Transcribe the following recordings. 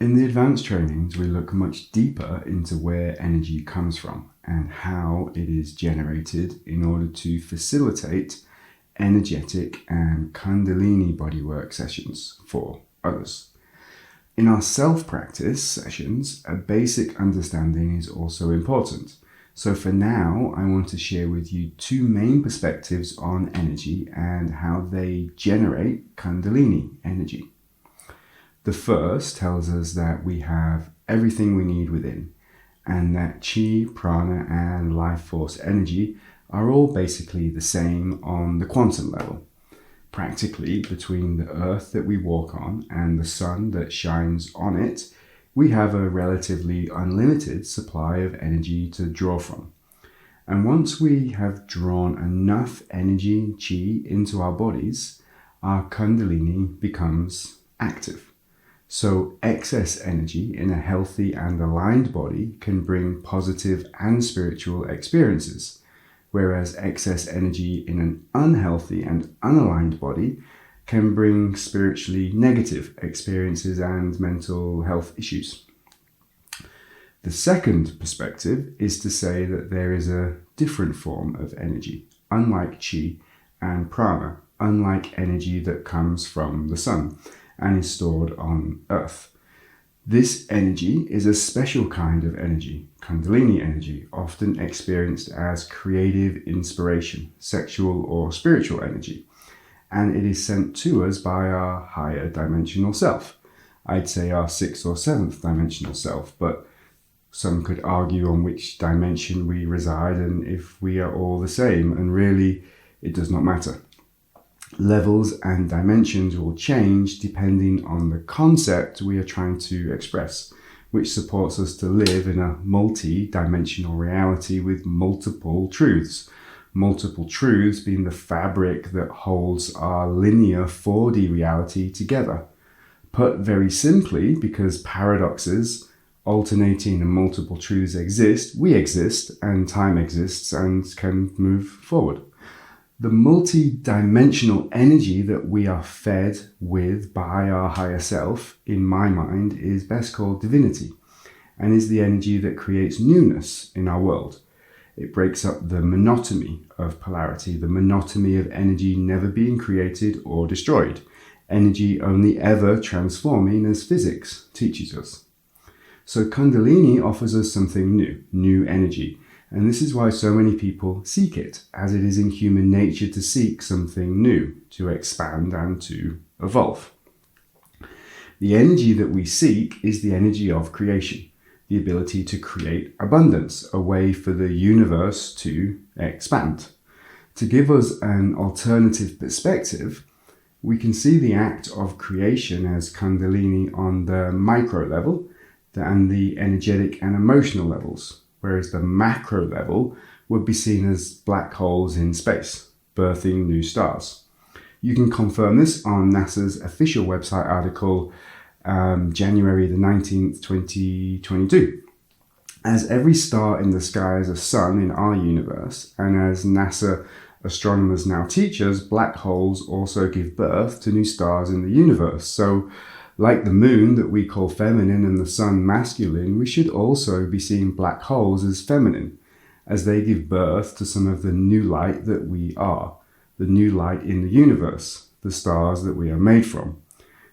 In the advanced trainings, we look much deeper into where energy comes from and how it is generated in order to facilitate energetic and Kundalini bodywork sessions for others. In our self-practice sessions, a basic understanding is also important. So for now, I want to share with you two main perspectives on energy and how they generate Kundalini energy. The first tells us that we have everything we need within, and that chi, prana, and life force energy are all basically the same on the quantum level. Practically, between the earth that we walk on and the sun that shines on it, we have a relatively unlimited supply of energy to draw from. And once we have drawn enough energy, chi, into our bodies, our Kundalini becomes active. So excess energy in a healthy and aligned body can bring positive and spiritual experiences, whereas excess energy in an unhealthy and unaligned body can bring spiritually negative experiences and mental health issues. The second perspective is to say that there is a different form of energy, unlike chi and prana, unlike energy that comes from the sun and is stored on earth. This energy is a special kind of energy, Kundalini energy, often experienced as creative inspiration, sexual or spiritual energy, and it is sent to us by our higher dimensional self. I'd say our sixth or seventh dimensional self, but some could argue on which dimension we reside and if we are all the same, and really it does not matter. Levels and dimensions will change depending on the concept we are trying to express, which supports us to live in a multi-dimensional reality with multiple truths. Multiple truths being the fabric that holds our linear 4D reality together. Put very simply, because paradoxes, alternating and multiple truths exist, we exist, and time exists and can move forward. The multi-dimensional energy that we are fed with by our higher self, in my mind, is best called divinity, and is the energy that creates newness in our world. It breaks up the monotony of polarity, the monotony of energy never being created or destroyed, energy only ever transforming as physics teaches us. So Kundalini offers us something new energy. And this is why so many people seek it, as it is in human nature to seek something new, to expand and to evolve. The energy that we seek is the energy of creation, the ability to create abundance, a way for the universe to expand. To give us an alternative perspective, we can see the act of creation as Kundalini on the micro level and the energetic and emotional levels, whereas the macro level would be seen as black holes in space, birthing new stars. You can confirm this on NASA's official website article, January the 19th, 2022. As every star in the sky is a sun in our universe, and as NASA astronomers now teach us, black holes also give birth to new stars in the universe. So, like the moon that we call feminine and the sun masculine, we should also be seeing black holes as feminine, as they give birth to some of the new light that we are, the new light in the universe, the stars that we are made from.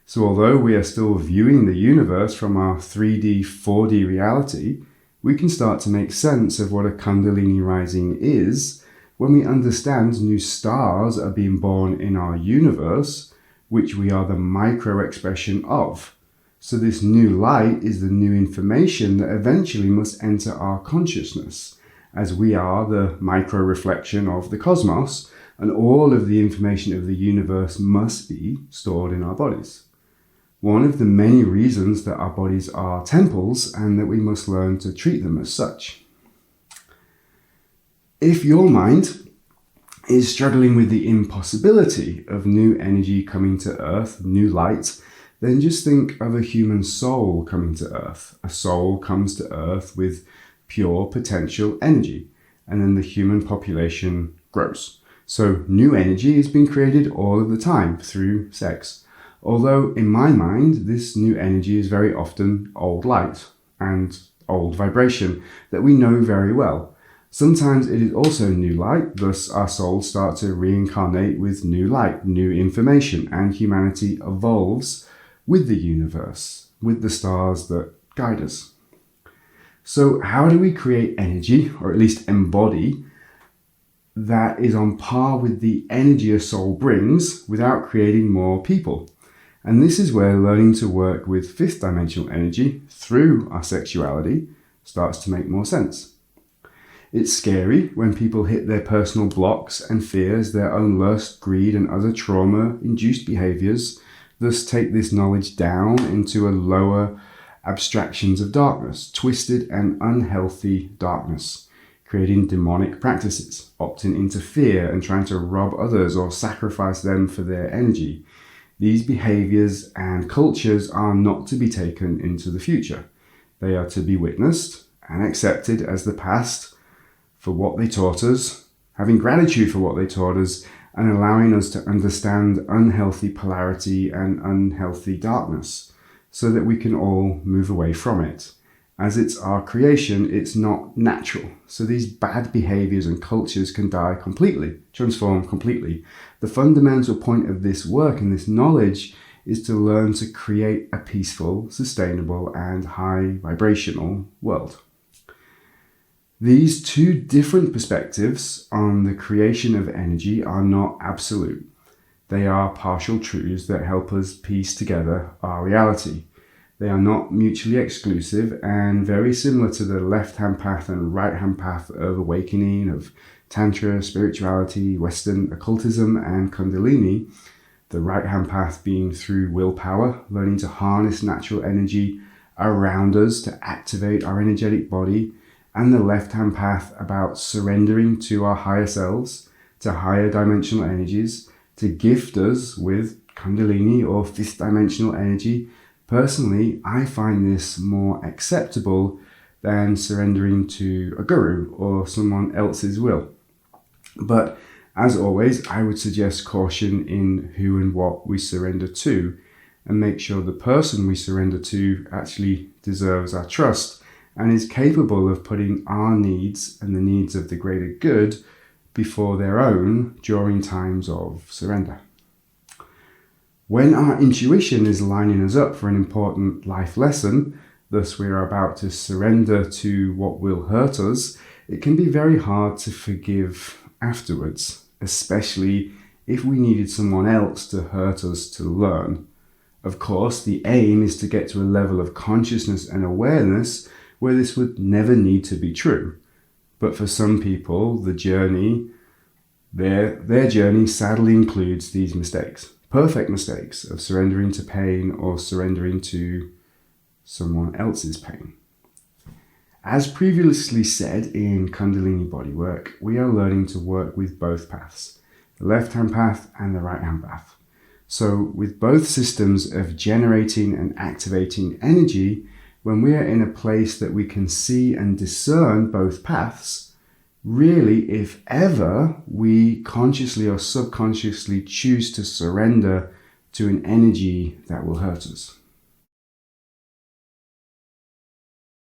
So although we are still viewing the universe from our 3D, 4D reality, we can start to make sense of what a Kundalini rising is when we understand new stars are being born in our universe, which we are the micro expression of. So this new light is the new information that eventually must enter our consciousness, as we are the micro reflection of the cosmos, and all of the information of the universe must be stored in our bodies. One of the many reasons that our bodies are temples and that we must learn to treat them as such. If your mind is struggling with the impossibility of new energy coming to Earth, new light, then just think of a human soul coming to Earth. A soul comes to Earth with pure potential energy, and then the human population grows. So new energy is being created all of the time through sex. Although in my mind, this new energy is very often old light and old vibration that we know very well. Sometimes it is also new light, thus our souls start to reincarnate with new light, new information, and humanity evolves with the universe, with the stars that guide us. So how do we create energy, or at least embody, that is on par with the energy a soul brings without creating more people? And this is where learning to work with fifth dimensional energy through our sexuality starts to make more sense. It's scary when people hit their personal blocks and fears, their own lust, greed, and other trauma-induced behaviors, thus take this knowledge down into a lower abstractions of darkness, twisted and unhealthy darkness, creating demonic practices, opting into fear and trying to rob others or sacrifice them for their energy. These behaviors and cultures are not to be taken into the future. They are to be witnessed and accepted as the past for what they taught us, having gratitude for what they taught us, and allowing us to understand unhealthy polarity and unhealthy darkness so that we can all move away from it. As it's our creation, it's not natural. So these bad behaviors and cultures can die completely, transform completely. The fundamental point of this work and this knowledge is to learn to create a peaceful, sustainable, and high vibrational world. These two different perspectives on the creation of energy are not absolute. They are partial truths that help us piece together our reality. They are not mutually exclusive and very similar to the left-hand path and right-hand path of awakening, of Tantra, spirituality, Western occultism, and Kundalini. The right-hand path being through willpower, learning to harness natural energy around us to activate our energetic body, and the left-hand path about surrendering to our higher selves, to higher dimensional energies, to gift us with Kundalini or fifth dimensional energy. Personally, I find this more acceptable than surrendering to a guru or someone else's will. But as always, I would suggest caution in who and what we surrender to, and make sure the person we surrender to actually deserves our trust and is capable of putting our needs and the needs of the greater good before their own during times of surrender. When our intuition is lining us up for an important life lesson, thus we are about to surrender to what will hurt us, it can be very hard to forgive afterwards, especially if we needed someone else to hurt us to learn. Of course, the aim is to get to a level of consciousness and awareness where this would never need to be true. But for some people, the journey, their journey sadly includes these mistakes. Perfect mistakes of surrendering to pain or surrendering to someone else's pain. As previously said in Kundalini Bodywork, we are learning to work with both paths, the left-hand path and the right-hand path. So with both systems of generating and activating energy, when we are in a place that we can see and discern both paths, really, if ever we consciously or subconsciously choose to surrender to an energy that will hurt us.